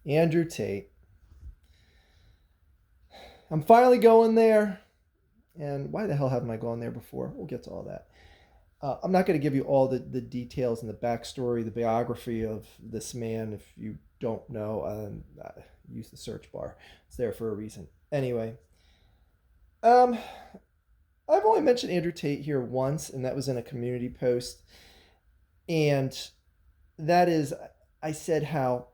Andrew Tate. I'm finally going there. And why the hell haven't I gone there before? We'll get to all that. I'm not going to give you all the details and the backstory, the biography of this man. If you don't know, use the search bar. It's there for a reason. Anyway, um, I've only mentioned Andrew Tate here once, and that was in a community post. And that is, I said, how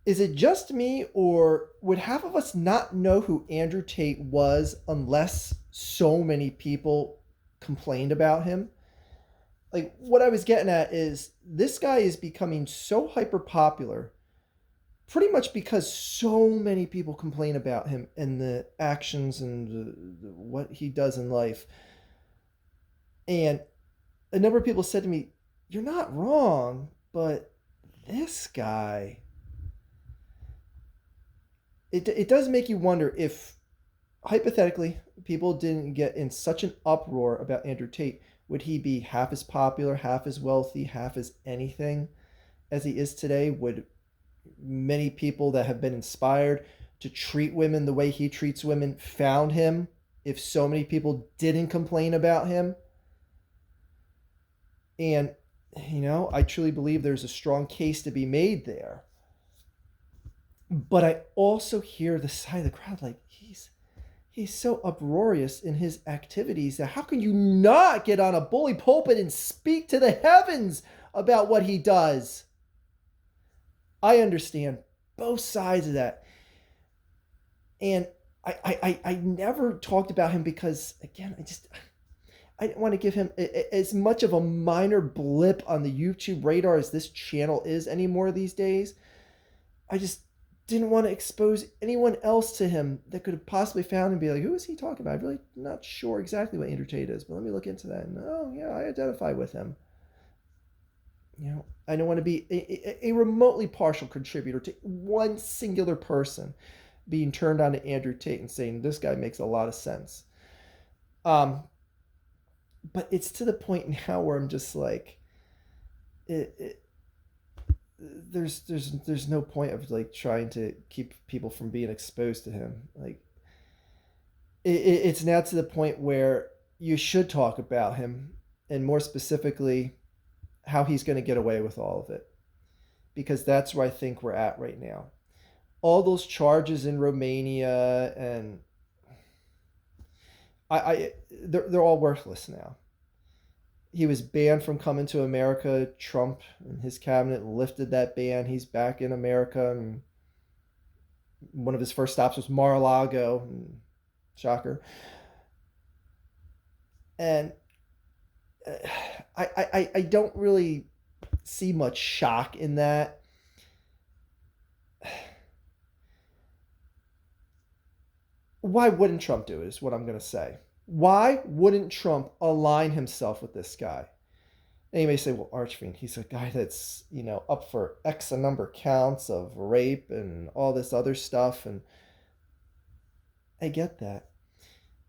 is it just me, or would half of us not know who Andrew Tate was unless so many people complained about him? Like, what I was getting at is this guy is becoming so hyper popular pretty much because so many people complain about him and the actions and what he does in life. And a number of people said to me, "You're not wrong, but this guy," it does make you wonder if, hypothetically, people didn't get in such an uproar about Andrew Tate, would he be half as popular, half as wealthy, half as anything as he is today? Would many people that have been inspired to treat women the way he treats women found him if so many people didn't complain about him? And, I truly believe there's a strong case to be made there. But I also hear the side of the crowd like, he's so uproarious in his activities that how can you not get on a bully pulpit and speak to the heavens about what he does? I understand both sides of that. And I never talked about him because, again, I didn't want to give him as much of a minor blip on the YouTube radar as this channel is anymore these days. I just didn't want to expose anyone else to him that could have possibly found him and be like, who is he talking about? I'm really not sure exactly what Andrew Tate is, but let me look into that. And, oh, yeah, I identify with him. I don't want to be a remotely partial contributor to one singular person being turned on to Andrew Tate and saying, this guy makes a lot of sense. But it's to the point now where I'm just like, there's no point of like trying to keep people from being exposed to him. Like, it's now to the point where you should talk about him, and more specifically, how he's going to get away with all of it, because that's where I think we're at right now. All those charges in Romania and they're all worthless now. He was banned from coming to America. Trump and his cabinet lifted that ban. He's back in America, and one of his first stops was Mar-a-Lago. Shocker. And I don't really see much shock in that. Why wouldn't Trump do it is what I'm going to say. Why wouldn't Trump align himself with this guy? And you may say, well, Archfiend, he's a guy that's, up for X number counts of rape and all this other stuff. And I get that.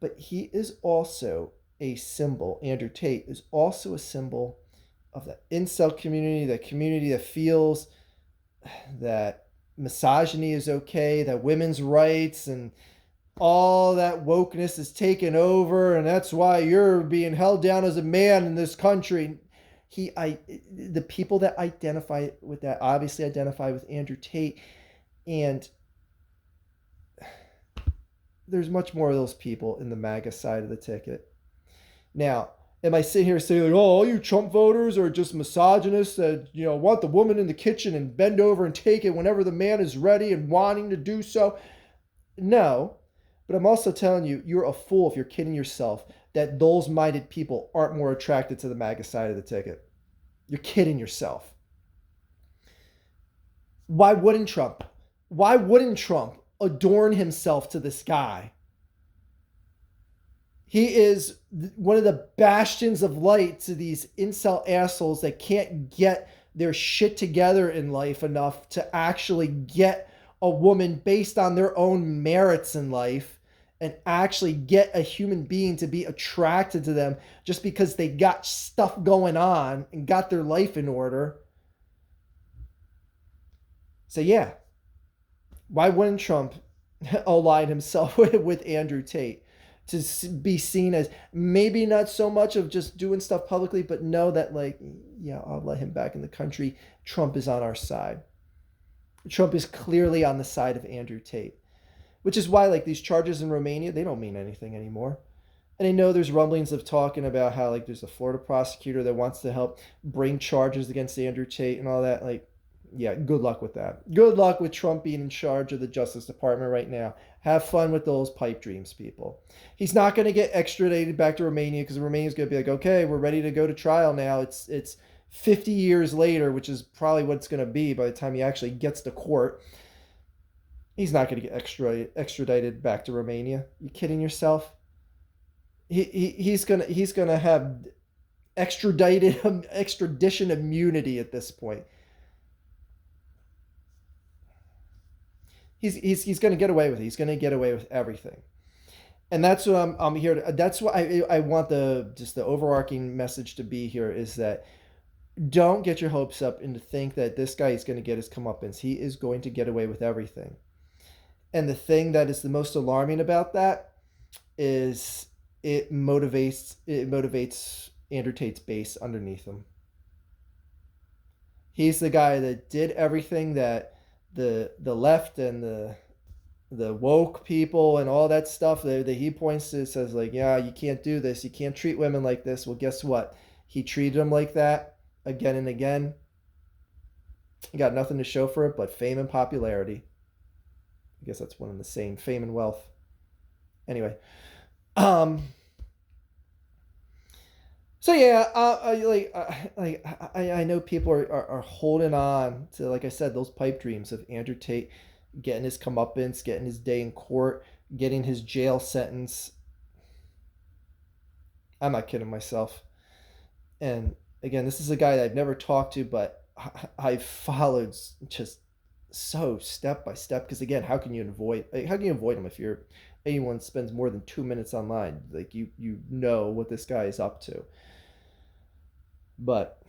But he is also a symbol. Andrew Tate is also a symbol of the incel community, the community that feels that misogyny is okay, that women's rights and all that wokeness is taken over, and that's why you're being held down as a man in this country. The people that identify with that obviously identify with Andrew Tate, and there's much more of those people in the MAGA side of the ticket. Now, am I sitting here saying, like, oh, all you Trump voters are just misogynists that, want the woman in the kitchen and bend over and take it whenever the man is ready and wanting to do so? No. But I'm also telling you, you're a fool if you're kidding yourself that those minded people aren't more attracted to the MAGA side of the ticket. You're kidding yourself. Why wouldn't Trump? Why wouldn't Trump adorn himself to this guy? He is one of the bastions of light to these incel assholes that can't get their shit together in life enough to actually get a woman based on their own merits in life and actually get a human being to be attracted to them just because they got stuff going on and got their life in order. So yeah, Why wouldn't Trump align himself with Andrew Tate to be seen as maybe not so much of just doing stuff publicly, but know that, like, yeah, I'll let him back in the country. Trump is on our side. Trump is clearly on the side of Andrew Tate, which is why, like, these charges in Romania, they don't mean anything anymore. And I know there's rumblings of talking about how, like, there's a Florida prosecutor that wants to help bring charges against Andrew Tate and all that. Like, yeah, good luck with that. Good luck with Trump being in charge of the Justice Department right now. Have fun with those pipe dreams, people. He's not going to get extradited back to Romania because Romania's going to be like, okay, we're ready to go to trial now. It's 50 years later, which is probably what it's going to be by the time he actually gets to court. He's not going to get extradited back to Romania. You kidding yourself? He's gonna have extradition immunity at this point. He's gonna get away with it. He's gonna get away with everything, and that's what I'm here to. That's what I want the overarching message to be here is that don't get your hopes up and to think that this guy is going to get his comeuppance. He is going to get away with everything. And the thing that is the most alarming about that is it motivates Andrew Tate's base underneath him. He's the guy that did everything that the left and the woke people and all that stuff that he points to, says, like, yeah, you can't do this, you can't treat women like this. Well, guess what? He treated them like that again and again. He got nothing to show for it but fame and popularity. I guess that's one and the same, fame and wealth. Anyway, um, so yeah, I know people are holding on to, like I said, those pipe dreams of Andrew Tate getting his comeuppance, getting his day in court, getting his jail sentence. I'm not kidding myself. And again, this is a guy that I've never talked to, but I've followed just so step by step. Because again, how can you avoid him if you're anyone spends more than 2 minutes online? Like, you know what this guy is up to. But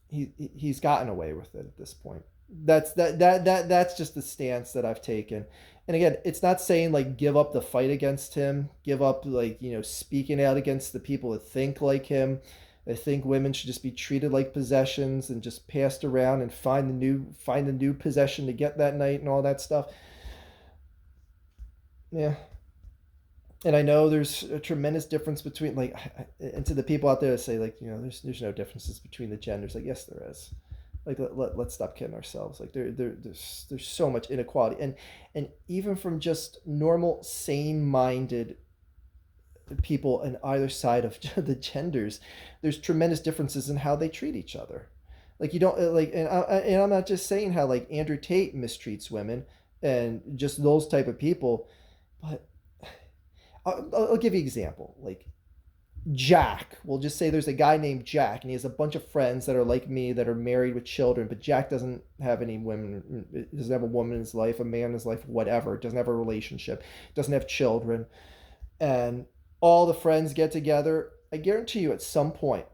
he's gotten away with it at this point. That's just the stance that I've taken. And again, it's not saying, like, give up the fight against him, give up, like, speaking out against the people that think like him. I think women should just be treated like possessions and just passed around and find a new possession to get that night and all that stuff. Yeah. And I know there's a tremendous difference between, like, and to the people out there that say, like, there's no differences between the genders. Like, yes, there is. Like, let's stop kidding ourselves. Like, there's so much inequality, and even from just normal sane minded people on either side of the genders, there's tremendous differences in how they treat each other. Like, you don't, like, and I'm not just saying how, like, Andrew Tate mistreats women and just those type of people, but I'll give you an example. Like, Jack, we'll just say there's a guy named Jack, and he has a bunch of friends that are like me that are married with children, but Jack doesn't have any women, doesn't have a woman in his life, a man in his life, whatever, doesn't have a relationship, doesn't have children, and all the friends get together. I guarantee you at some point,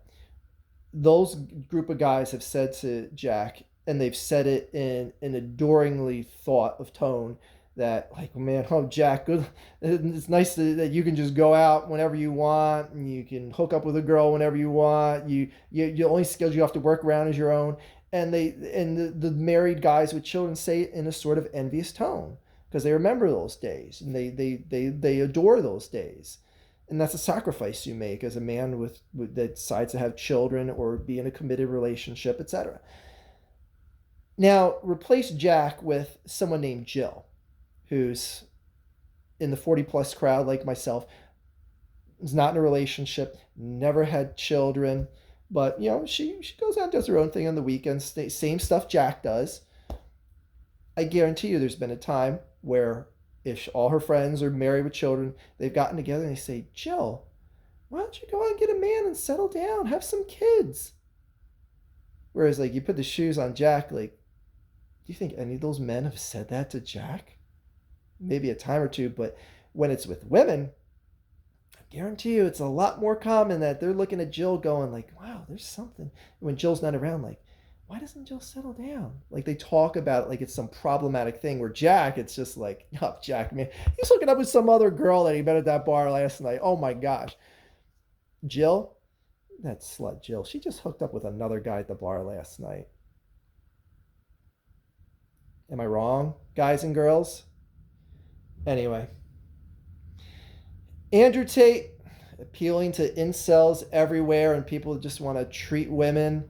those group of guys have said to Jack, and they've said it in an adoringly thought of tone, that, like, man, oh, Jack, good, it's nice that you can just go out whenever you want, and you can hook up with a girl whenever you want. The only skills you have to work around is your own. And the married guys with children say it in a sort of envious tone because they remember those days and they adore those days. And that's a sacrifice you make as a man that decides to have children or be in a committed relationship, etc. Now, replace Jack with someone named Jill, who's in the 40 plus crowd like myself, is not in a relationship, never had children, but she goes out and does her own thing on the weekends, same stuff Jack does. I guarantee you there's been a time where, if all her friends are married with children, they've gotten together and they say, Jill, why don't you go out and get a man and settle down, have some kids? Whereas, like, you put the shoes on Jack, like, do you think any of those men have said that to Jack? Maybe a time or two, but when it's with women, I guarantee you it's a lot more common that they're looking at Jill going, like, wow, there's something. When Jill's not around, like, why doesn't Jill settle down? Like they talk about it like it's some problematic thing. Where Jack, it's just like, oh, Jack, man, he's hooking up with some other girl that he met at that bar last night. Oh my gosh. Jill, that slut Jill, she just hooked up with another guy at the bar last night. Am I wrong, guys and girls? Anyway, Andrew Tate appealing to incels everywhere and people who just want to treat women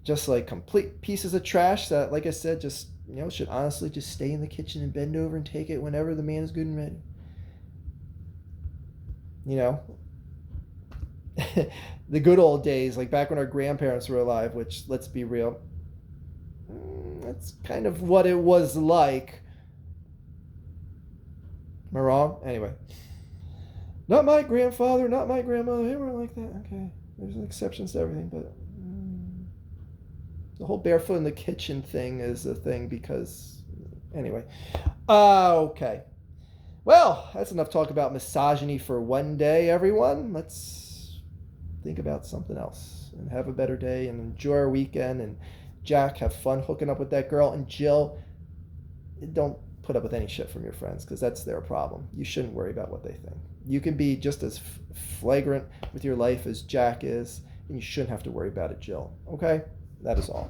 just like complete pieces of trash that, like I said, just, should honestly just stay in the kitchen and bend over and take it whenever the man is good and ready. The good old days, like back when our grandparents were alive, which, let's be real, that's kind of what it was like. Am I wrong? Anyway. Not my grandfather, not my grandmother, they weren't like that. Okay, there's exceptions to everything, but the whole barefoot in the kitchen thing is a thing because, anyway. Okay. Well, that's enough talk about misogyny for one day, everyone. Let's think about something else and have a better day and enjoy our weekend. And Jack, have fun hooking up with that girl. And Jill, don't put up with any shit from your friends because that's their problem. You shouldn't worry about what they think. You can be just as flagrant with your life as Jack is, and you shouldn't have to worry about it, Jill. Okay? That is all.